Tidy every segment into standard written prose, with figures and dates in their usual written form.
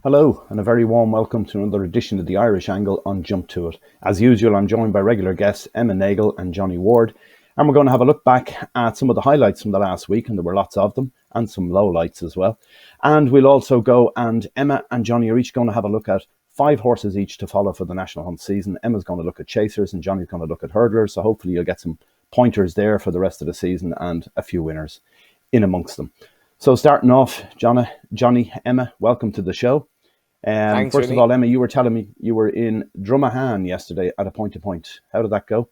Hello, and a very warm welcome to another edition of the Irish Angle on Jump to It. As usual, I'm joined by regular guests Emma Nagle and Johnny Ward, and we're going to have a look back at some of the highlights from the last week, and there were lots of them, and some lowlights as well. And we'll also go, and Emma and Johnny are each going to have a look at 5 horses each to follow for the National Hunt season. Emma's going to look at chasers, and Johnny's going to look at hurdlers, so hopefully you'll get some pointers there for the rest of the season and a few winners in amongst them. So starting off, Johnny, Emma, welcome to the show. Thanks, First Vinny. of all, Emma, you were telling me you were in Drumahan yesterday at a point-to-point. How did that go?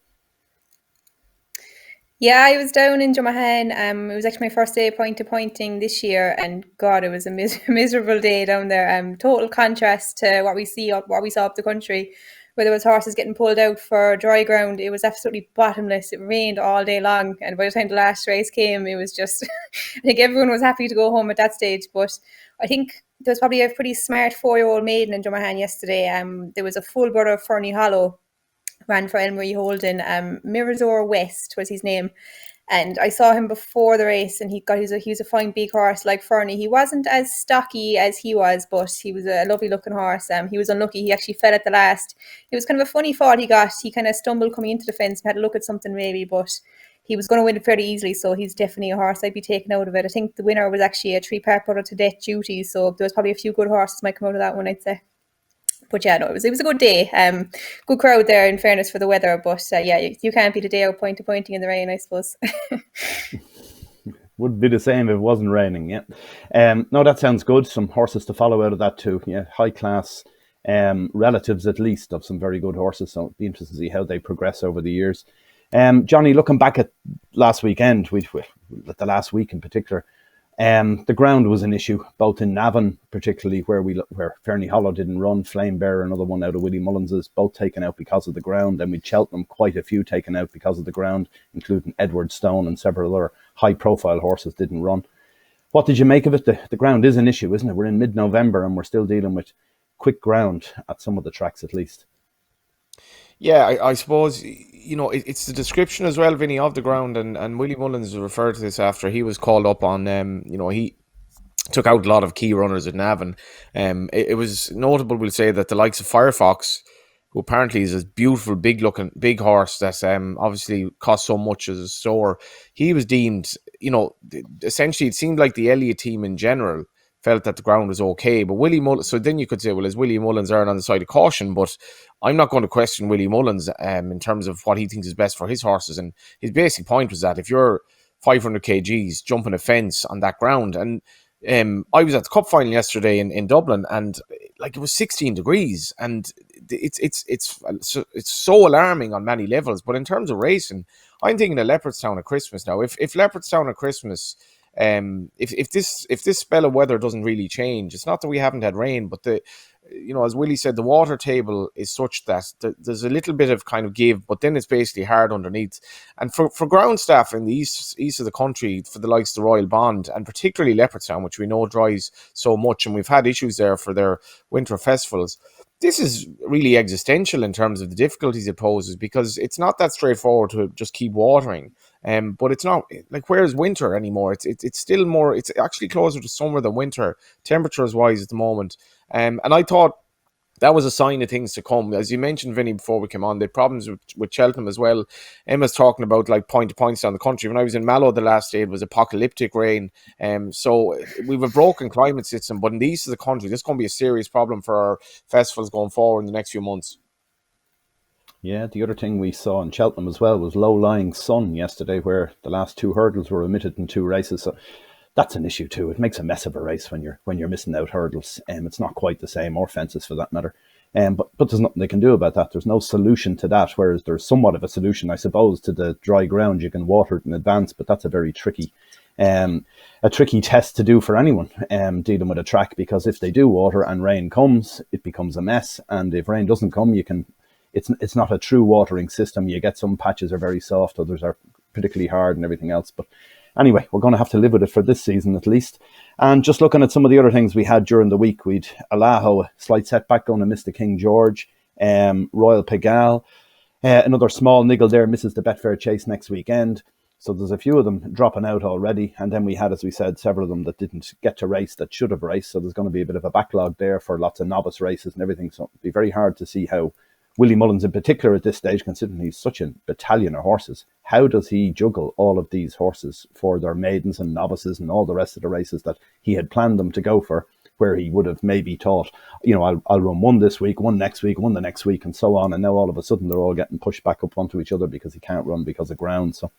Yeah, I was down in Drumahan. It was actually my first day point-to-pointing this year, and God, it was a miserable day down there. Total contrast to what we saw up the country, where there was horses getting pulled out for dry ground. It was absolutely bottomless. It rained all day long, and by the time the last race came, it was just I think everyone was happy to go home at that stage. But I think there was probably a pretty smart 4-year-old maiden in Drumahan yesterday. There was a full brother of Fernie Hollow, ran for Elmarie Holden. Mirador West was his name. And I saw him before the race, and he was a fine big horse like Fernie. He wasn't as stocky as he was, but he was a lovely looking horse. He was unlucky. He actually fell at the last. It was kind of a funny fall he got. He kind of stumbled coming into the fence, had a look at something maybe, but he was going to win it fairly easily. So he's definitely a horse I'd be taking out of it. I think the winner was actually a 3-part brother to Death Duty. So there was probably a few good horses might come out of that one, I'd say. But yeah, no, it was a good day. Good crowd there, in fairness, for the weather. But yeah, you can't beat a day out point-to-pointing in the rain, I suppose. Would be the same if it wasn't raining, yeah. No, that sounds good. Some horses to follow out of that too. Yeah, high class relatives at least of some very good horses. So it'd be interesting to see how they progress over the years. Johnny, looking back at last weekend, the last week in particular, the ground was an issue, both in Navan, particularly where Fernie Hollow didn't run, Flame Bear, another one out of Willie Mullins's, both taken out because of the ground. And with Cheltenham, quite a few taken out because of the ground, including Edward Stone and several other high-profile horses didn't run. What did you make of it? The ground is an issue, isn't it? We're in mid-November and we're still dealing with quick ground at some of the tracks at least. Yeah, I suppose, it's the description as well, Vinny, of the ground. And Willie Mullins referred to this after he was called up on, he took out a lot of key runners at Navan. It was notable, we'll say, that the likes of Firefox, who apparently is a beautiful, big horse that obviously cost so much as a store, he was deemed, essentially it seemed like the Elliott team in general felt that the ground was okay. But Willie Mullins, so then you could say, well, is Willie Mullins erring on the side of caution? But I'm not going to question Willie Mullins in terms of what he thinks is best for his horses. And his basic point was that if you're 500 kgs jumping a fence on that ground, and I was at the cup final yesterday in Dublin, and like it was 16 degrees, and it's so alarming on many levels. But in terms of racing, I'm thinking of Leopardstown at Christmas now. If Leopardstown at Christmas, if this spell of weather doesn't really change, it's not that we haven't had rain, but as Willie said, the water table is such that there's a little bit of kind of give, but then it's basically hard underneath. And for ground staff in the east of the country, for the likes of the Royal Bond, and particularly Leopardstown, which we know dries so much, and we've had issues there for their winter festivals, this is really existential in terms of the difficulties it poses, because it's not that straightforward to just keep watering. But it's not like, where's winter anymore? It's still more. It's actually closer to summer than winter, temperatures wise at the moment. And I thought that was a sign of things to come. As you mentioned, Vinny, before we came on, the problems with Cheltenham as well. Emma's talking about like point-to-points down the country. When I was in Mallow the last day, it was apocalyptic rain. So we have a broken climate system, but in the east of the country, this is going to be a serious problem for our festivals going forward in the next few months. Yeah, the other thing we saw in Cheltenham as well was low-lying sun yesterday, where the last 2 hurdles were omitted in 2 races. So that's an issue too. It makes a mess of a race when you're missing out hurdles. It's not quite the same, or fences for that matter. But there's nothing they can do about that. There's no solution to that. Whereas there's somewhat of a solution, I suppose, to the dry ground. You can water it in advance, but that's a very tricky test to do for anyone dealing with a track, because if they do water and rain comes, it becomes a mess. And if rain doesn't come, it's not a true watering system. You get some patches are very soft, others are particularly hard and everything else. But anyway, we're going to have to live with it for this season at least. And just looking at some of the other things we had during the week, we'd Alaho, a slight setback, going to miss the King George, Royal Pigalle. Another small niggle there, misses the Betfair Chase next weekend. So there's a few of them dropping out already. And then we had, as we said, several of them that didn't get to race that should have raced. So there's going to be a bit of a backlog there for lots of novice races and everything. So it'll be very hard to see how Willie Mullins in particular at this stage, considering he's such a battalion of horses, how does he juggle all of these horses for their maidens and novices and all the rest of the races that he had planned them to go for, where he would have maybe thought, I'll run one this week, one next week, one the next week, and so on. And now all of a sudden they're all getting pushed back up onto each other because he can't run because of ground. So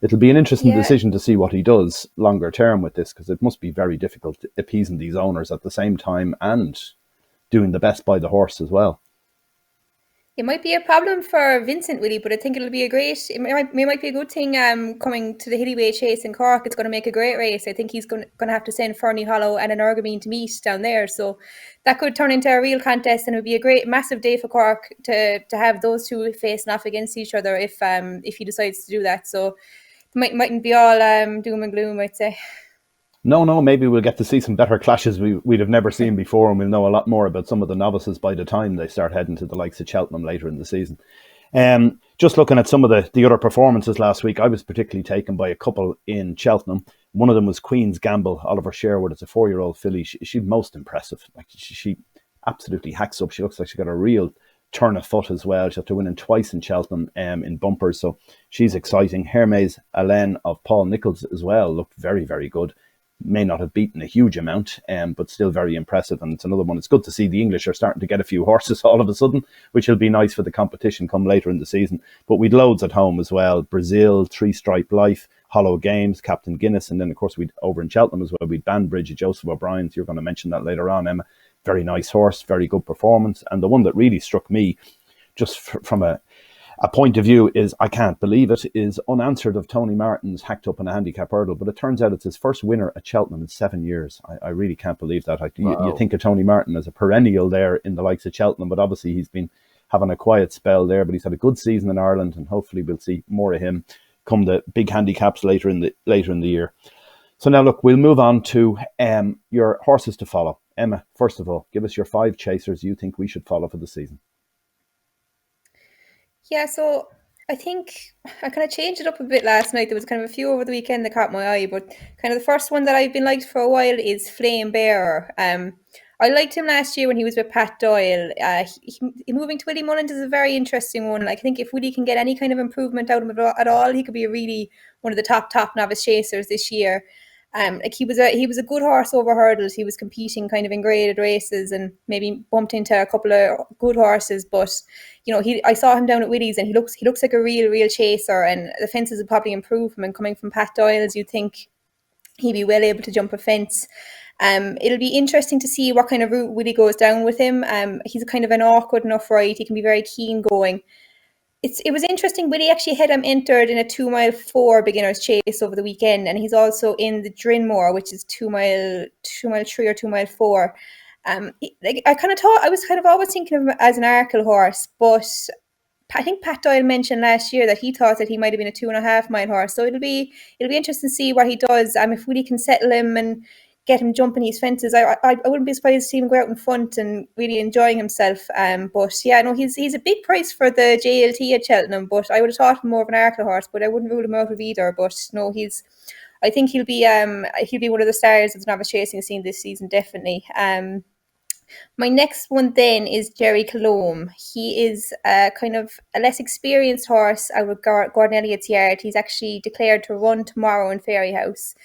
it'll be an interesting decision to see what he does longer term with this, because it must be very difficult appeasing these owners at the same time and doing the best by the horse as well. It might be a problem for Vincent, Willie, but I think it might be a good thing coming to the Hillyway Chase in Cork. It's going to make a great race. I think he's going to have to send Fernie Hollow and an Ergamine to meet down there. So that could turn into a real contest, and it would be a great, massive day for Cork to have those two facing off against each other if he decides to do that. So it mightn't be all doom and gloom, I'd say. No, maybe we'll get to see some better clashes we'd have never seen before, and we'll know a lot more about some of the novices by the time they start heading to the likes of Cheltenham later in the season. Just looking at some of the other performances last week, I was particularly taken by a couple in Cheltenham. One of them was Queen's Gamble, Oliver Sherwood. It's a 4-year-old filly. She's most impressive. Like she absolutely hacks up. She looks like she's got a real turn of foot as well. She's after winning twice in Cheltenham in bumpers, so she's exciting. Hermes Alain of Paul Nichols as well looked very, very good. May not have beaten a huge amount, but still very impressive. And it's another one. It's good to see the English are starting to get a few horses all of a sudden, which will be nice for the competition come later in the season. But we'd loads at home as well. Brazil, Three Stripe Life, Hollow Games, Captain Guinness, and then of course we'd over in Cheltenham as well, we'd Banbridge of Joseph O'Brien's. You're going to mention that later on, Emma. Very nice horse, very good performance. And the one that really struck me, just from a point of view, is, I can't believe it, is Unanswered of Tony Martin's hacked up in a handicap hurdle. But it turns out it's his first winner at Cheltenham in 7 years. I really can't believe that. Wow. You think of Tony Martin as a perennial there in the likes of Cheltenham, but obviously he's been having a quiet spell there, but he's had a good season in Ireland, and hopefully we'll see more of him come the big handicaps later in the year. So now look, we'll move on to your horses to follow. Emma, first of all, give us your 5 chasers you think we should follow for the season. Yeah, so I think I kind of changed it up a bit last night. There was kind of a few over the weekend that caught my eye, but kind of the first one that I've been liked for a while is Flame Bearer. I liked him last year when he was with Pat Doyle. Moving to Willie Mullins is a very interesting one. I think if Willie can get any kind of improvement out of him at all, he could be really one of the top novice chasers this year. He was a good horse over hurdles. He was competing kind of in graded races and maybe bumped into a couple of good horses. But I saw him down at Willie's and he looks like a real chaser. And the fences would probably improve him. And coming from Pat Doyle's, you'd think he'd be well able to jump a fence. It'll be interesting to see what kind of route Willie goes down with him. He's kind of an awkward enough ride. He can be very keen going. It was interesting. Willie actually had him entered in a 2 mile 4 beginner's chase over the weekend, and he's also in the Drinmore, which is 2 mile 3 or 2 mile 4. I was kind of always thinking of him as an Arkle horse, but I think Pat Doyle mentioned last year that he thought that he might have been a 2.5 mile horse. So it'll be interesting to see what he does. If Willie can settle him and get him jumping these fences, I wouldn't be surprised to see him go out in front and really enjoying himself. But yeah, no, he's a big price for the JLT at Cheltenham. But I would have thought him more of an Arkle horse, but I wouldn't rule him out of either. But no, I think he'll be one of the stars of the novice chasing scene this season, definitely. My next one then is Jerry Colombe. He is kind of a less experienced horse out of Gordon Elliott's yard. He's actually declared to run tomorrow in Fairyhouse.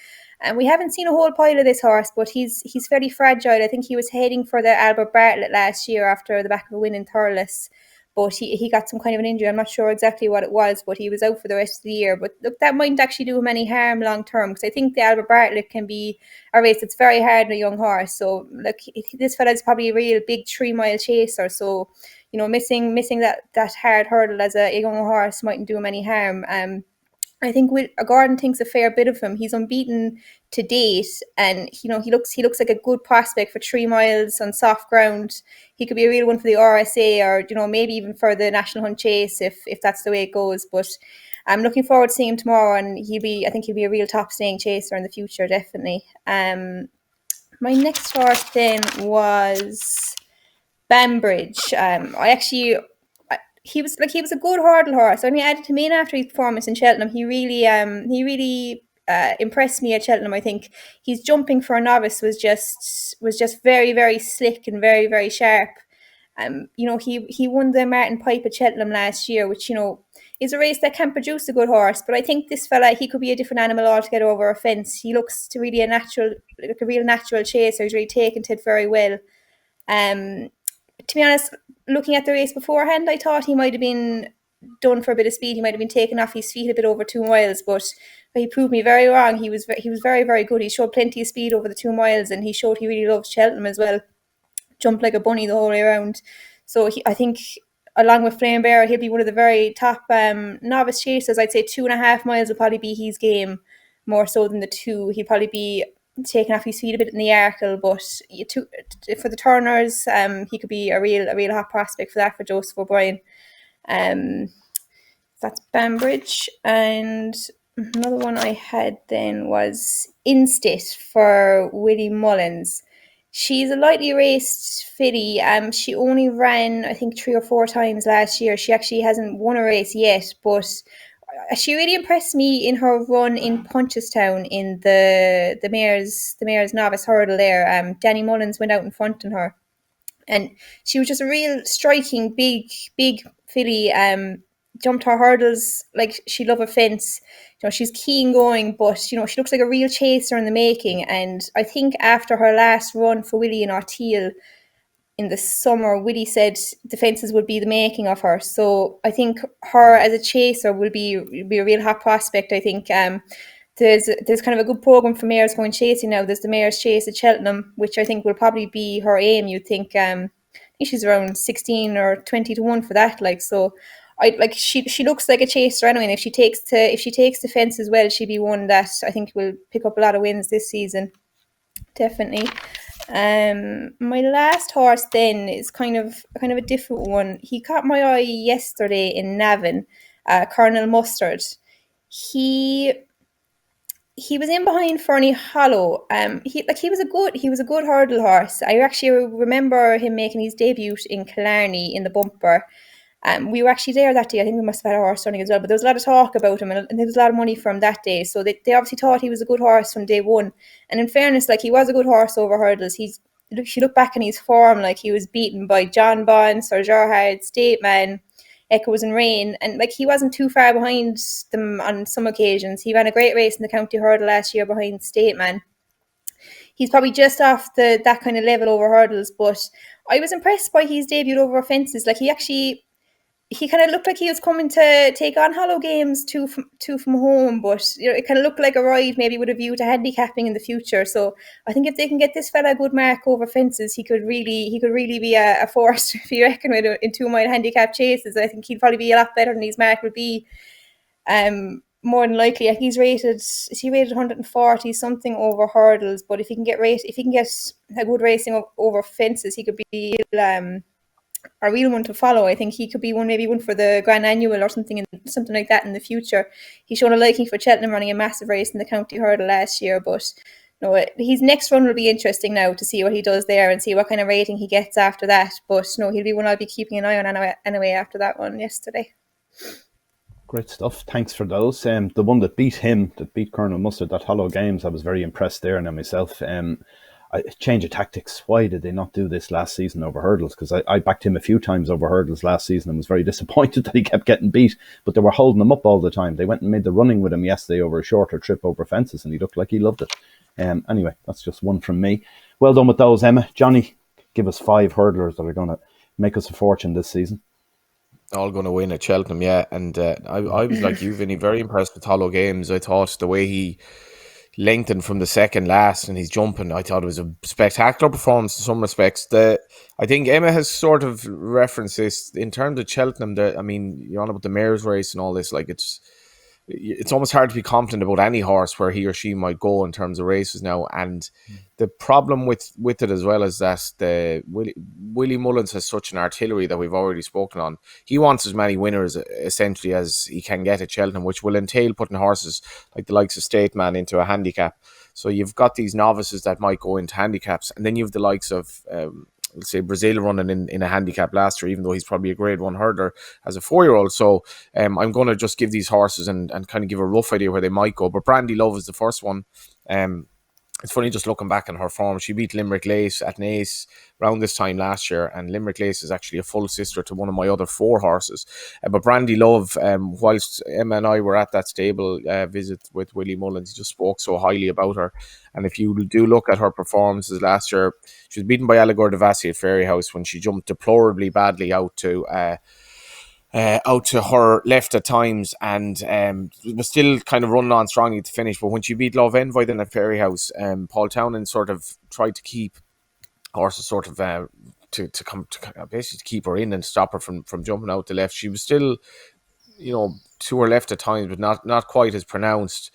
And we haven't seen a whole pile of this horse, but he's very fragile. I think he was heading for the Albert Bartlett last year after the back of a win in Thurles. But he got some kind of an injury. I'm not sure exactly what it was, but he was out for the rest of the year. But look, that mightn't actually do him any harm long term, because I think the Albert Bartlett can be a race that's very hard on a young horse. So look, this fella's probably a real big 3 mile chaser. So, missing that hard hurdle as a young horse mightn't do him any harm. I think Gordon thinks a fair bit of him. He's unbeaten to date, and he looks like a good prospect for 3 miles on soft ground. He could be a real one for the RSA, or maybe even for the National Hunt Chase if that's the way it goes. But I'm looking forward to seeing him tomorrow, and I think he'll be a real top staying chaser in the future, definitely. My next horse then was Banbridge. he was a good hurdle horse. I mean, added him in after his performance in Cheltenham. He really impressed me at Cheltenham. I think his jumping for a novice was just very, very slick and very, very sharp. He won the Martin Pipe at Cheltenham last year, which is a race that can produce a good horse. But I think this fella, he could be a different animal altogether over a fence. He looks to really a real natural chaser. He's really taken to it very well. To be honest, looking at the race beforehand, I thought he might have been done for a bit of speed. He might have been taken off his feet a bit over 2 miles, but he proved me very wrong. He was very, very good. He showed plenty of speed over the 2 miles, and he showed he really loves Cheltenham as well. Jumped like a bunny the whole way around. So I think, along with Flame Bear, he'll be one of the very top novice chasers. I'd say 2.5 miles will probably be his game, more so than the 2. He'll probably be taking off his feet a bit in the Arkle, but for the turners, he could be a real hot prospect for that for Joseph O'Brien. That's Banbridge. And another one I had then was Instit for Willie Mullins. She's a lightly raced filly. She only ran, I think, 3 or 4 times last year. She actually hasn't won a race yet, but she really impressed me in her run in Punchestown in the mare's novice hurdle there. Danny Mullins went out in front on her, and she was just a real striking, big filly. Jumped her hurdles like she loved a fence. She's keen going, but she looks like a real chaser in the making. And I think after her last run for Willie in Arteal in the summer, Willie said the fences would be the making of her. So I think her as a chaser will be a real hot prospect. I think there's kind of a good program for mares going chasing now. There's the Mares Chase at Cheltenham, which I think will probably be her aim. You'd think. I think she's around 16 or 20 to 1 for that. So she looks like a chaser anyway. And if she takes the fence as well, she'd be one that I think will pick up a lot of wins this season. Definitely. My last horse then is kind of a different one. He caught my eye yesterday in Navan, Colonel Mustard. He was in behind Fernie Hollow. He was a good hurdle horse. I actually remember him making his debut in Killarney in the bumper. We were actually there that day. I think we must have had a horse running as well, but there was a lot of talk about him, and there was a lot of money from that day. So they obviously thought he was a good horse from day one. And in fairness, he was a good horse over hurdles. If you look back in his form, he was beaten by John Bond, Sir Gerhard, Stateman, Echoes and Rain, and he wasn't too far behind them on some occasions. He ran a great race in the county hurdle last year behind Stateman. He's probably just off that kind of level over hurdles, but I was impressed by his debut over fences. He kind of looked like he was coming to take on Hollow Games two from home, but it kind of looked like a ride maybe with a view to handicapping in the future. So I think if they can get this fella a good mark over fences, he could really be a force, if you reckon, in 2 mile handicap chases. I think he'd probably be a lot better than his mark would be. More than likely, is he rated 140 something over hurdles? But if he can get a good racing over fences, he could be a real one to follow. I think he could be maybe one for the Grand Annual or something like that in the future. He's shown a liking for Cheltenham, running a massive race in the county hurdle last year, but his next run will be interesting now to see what he does there and see what kind of rating he gets after that. But he'll be one I'll be keeping an eye on anyway after that one yesterday. Great stuff. Thanks for those. The one that beat Colonel Mustard, that Hollow Games, I was very impressed there now myself. Change of tactics. Why did they not do this last season over hurdles? Because I backed him a few times over hurdles last season and was very disappointed that he kept getting beat, but they were holding him up all the time. They went and made the running with him yesterday over a shorter trip over fences, and he looked like he loved it. Anyway, that's just one from me. Well done with those, Emma. Johnny, give us 5 hurdlers that are going to make us a fortune this season. All going to win at Cheltenham, yeah. And I was like you, Vinny, very impressed with Hollow Games. I thought the way he lengthened from the second last and he's jumping, I thought it was a spectacular performance in some respects. I think Emma has sort of referenced this in terms of Cheltenham. You're on about the mare's race and all this. It's almost hard to be confident about any horse where he or she might go in terms of races now. And the problem with it as well is that Willie Mullins has such an artillery that we've already spoken on. He wants as many winners essentially as he can get at Cheltenham, which will entail putting horses like the likes of Stateman into a handicap. So you've got these novices that might go into handicaps, and then you have the likes of let's say Brazil running in a handicap last year, even though he's probably a grade 1 hurdler as a 4-year-old. So I'm going to just give these horses and kind of give a rough idea where they might go. But Brandy Love is the first one. It's funny just looking back on her form. She beat Limerick Lace at Nace around this time last year, and Limerick Lace is actually a full sister to one of my other 4 horses. But Brandy Love, whilst Emma and I were at that stable visit with Willie Mullins, he just spoke so highly about her. And if you do look at her performances last year, she was beaten by Allegor Devassi at Fairy House when she jumped deplorably badly out to her left at times, and was still kind of running on strongly to finish. But when she beat Love Envoy then at Fairy House, Paul Townend sort of tried to keep horses sort of to basically to keep her in and stop her from jumping out the left. She was still, to her left at times, but not quite as pronounced.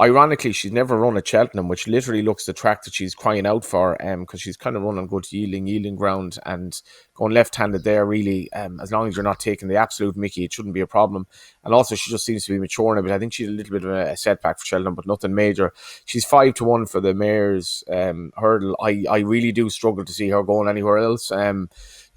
Ironically, she's never run at Cheltenham, which literally looks the track that she's crying out for, because she's kind of running good yielding ground and going left-handed there, really. As long as you're not taking the absolute mickey, it shouldn't be a problem. And also, she just seems to be maturing a bit. I think she's a little bit of a setback for Cheltenham, but nothing major. She's 5-1 for the Mares hurdle. I really do struggle to see her going anywhere else.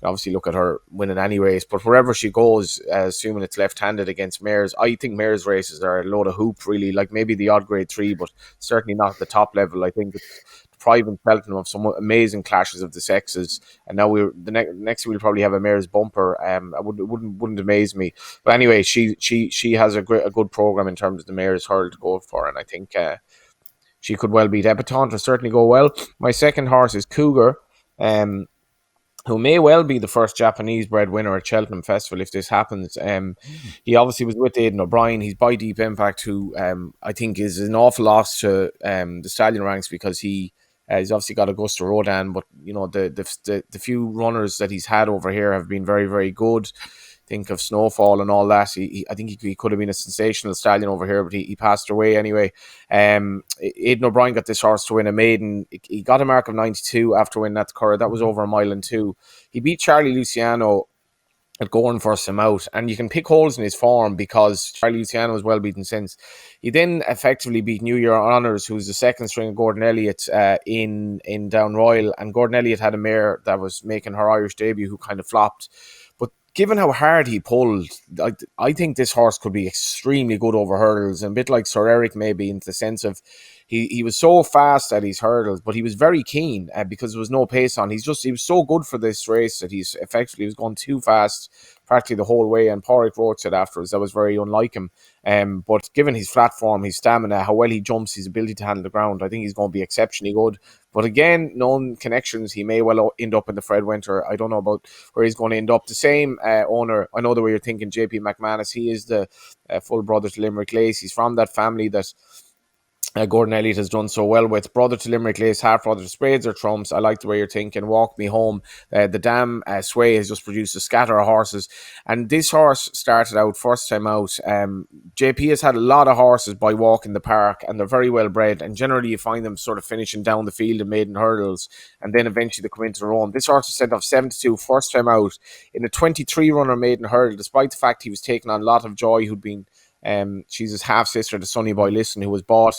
Obviously look at her winning any race, but wherever she goes, assuming it's left-handed against Mares, I think Mares races are a load of hoop, really, like maybe the odd grade 3, but certainly not at the top level. I think it's depriving Cheltenham of some amazing clashes of the sexes, and now next we'll probably have a Mares bumper. Wouldn't amaze me, but anyway, she has a good program in terms of the Mares hurdle to go for, and I think she could well beat Epatante, will certainly go well. My second horse is Cougar, who may well be the first Japanese bred winner at Cheltenham Festival if this happens. He obviously was with Aidan O'Brien. He's by Deep Impact, who I think is an awful loss to the stallion ranks, because he's obviously got Augusta Rodin, but the few runners that he's had over here have been very, very good. Think of Snowfall and all that. I think he could have been a sensational stallion over here, but he passed away anyway. Aidan O'Brien got this horse to win a maiden. He got a mark of 92 after winning at the Curragh. That was over a mile and 2. He beat Charlie Luciano at Gorn first him out, and you can pick holes in his form because Charlie Luciano was well beaten since. He then effectively beat New Year Honours, who's the second string of Gordon Elliott in Down Royal, and Gordon Elliott had a mare that was making her Irish debut who kind of flopped. Given how hard he pulled, I think this horse could be extremely good over hurdles, and a bit like Sir Eric maybe, in the sense of he was so fast at his hurdles, but he was very keen because there was no pace on. He was so good for this race that he was going too fast practically the whole way, and Pádraig Roach said afterwards that was very unlike him. But given his flat form, his stamina, how well he jumps, his ability to handle the ground, I think he's going to be exceptionally good. But again, known connections, he may well end up in the Fred Winter. I don't know about where he's going to end up. The same owner, I know the way you're thinking, JP McManus, he is the full brother to Limerick Lace. He's from that family that Gordon Elliott has done so well with. Brother to Limerick Lace, half brother to Spades or Trumps. I like the way you're thinking. Walk Me Home. The Dam Sway has just produced a scatter of horses, and this horse started out first time out. JP has had a lot of horses by walking the park, and they're very well bred, and generally you find them sort of finishing down the field in maiden hurdles, and then eventually they come into their own. This horse was sent off 72 first time out in a 23 runner maiden hurdle, despite the fact he was taking on a lot of Joy, who'd been she's his half sister, the Sonny Boy Listen, who was bought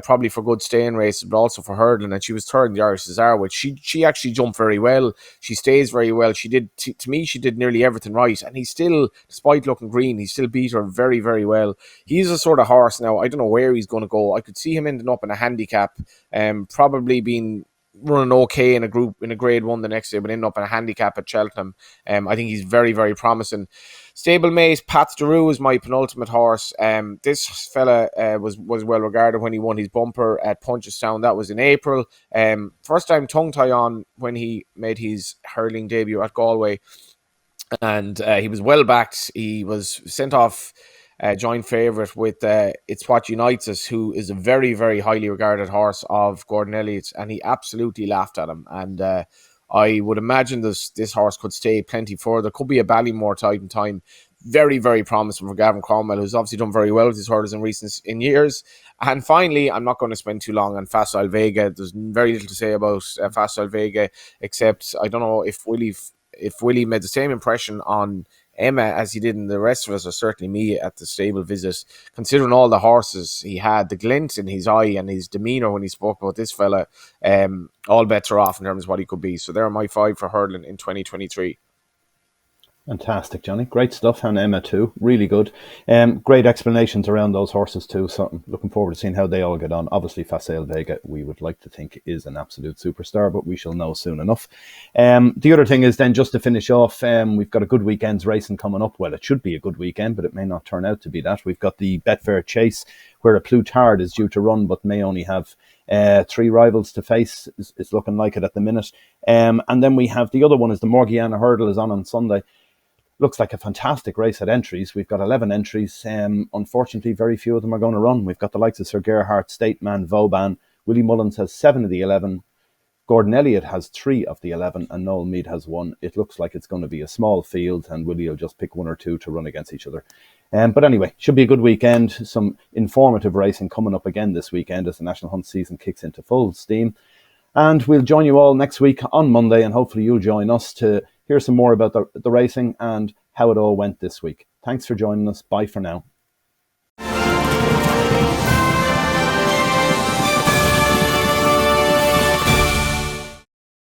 probably for good staying races, but also for hurdling, and she was third in the Irish Cesar, which she actually jumped very well. She stays very well. She did to me, she did nearly everything right, and he still, despite looking green, he still beat her very, very well. He's a sort of horse now. I don't know where he's going to go. I could see him ending up in a handicap, probably being running okay in a grade 1 the next day, but ending up in a handicap at Cheltenham. I think he's very, very promising. Stablemate Pat Daru is my penultimate horse. This fella was well regarded when he won his bumper at Punchestown. That was in April. First time tongue tie on when he made his hurling debut at Galway, and he was well backed. He was sent off joint favourite with It's What Unites Us, who is a very, very highly regarded horse of Gordon Elliott's, and he absolutely laughed at him. And I would imagine this horse could stay plenty further. Could be a Ballymore type in time. Very, very promising for Gavin Cromwell, who's obviously done very well with his hurdles in years. And finally, I'm not going to spend too long on Facile Vega. There's very little to say about Facile Vega, except I don't know if Willie made the same impression on Emma, as he did, and the rest of us, or certainly me at the stable visit, considering all the horses he had, the glint in his eye and his demeanour when he spoke about this fella, all bets are off in terms of what he could be. So there are my 5 for hurdling in 2023. Fantastic, Johnny. Great stuff. And Emma too. Really good. Great explanations around those horses too. So I'm looking forward to seeing how they all get on. Obviously, Facile Vega, we would like to think is an absolute superstar, but we shall know soon enough. The other thing is then, just to finish off, we've got a good weekend's racing coming up. Well, it should be a good weekend, but it may not turn out to be that. We've got the Betfair Chase, where a Plutard is due to run, but may only have 3 rivals to face. It's looking like it at the minute. And then we have the other one is the Morgiana Hurdle is on Sunday. Looks like a fantastic race at entries. We've got 11 entries. Unfortunately, very few of them are going to run. We've got the likes of Sir Gerhardt, Stateman, Vauban. Willie Mullins has 7 of the 11. Gordon Elliott has 3 of the 11, and Noel Meade has 1. It looks like it's going to be a small field, and Willie will just pick 1 or 2 to run against each other. But anyway, should be a good weekend. Some informative racing coming up again this weekend as the National Hunt season kicks into full steam. And we'll join you all next week on Monday, and hopefully you'll join us to hear some more about the racing and how it all went this week. Thanks for joining us. Bye for now.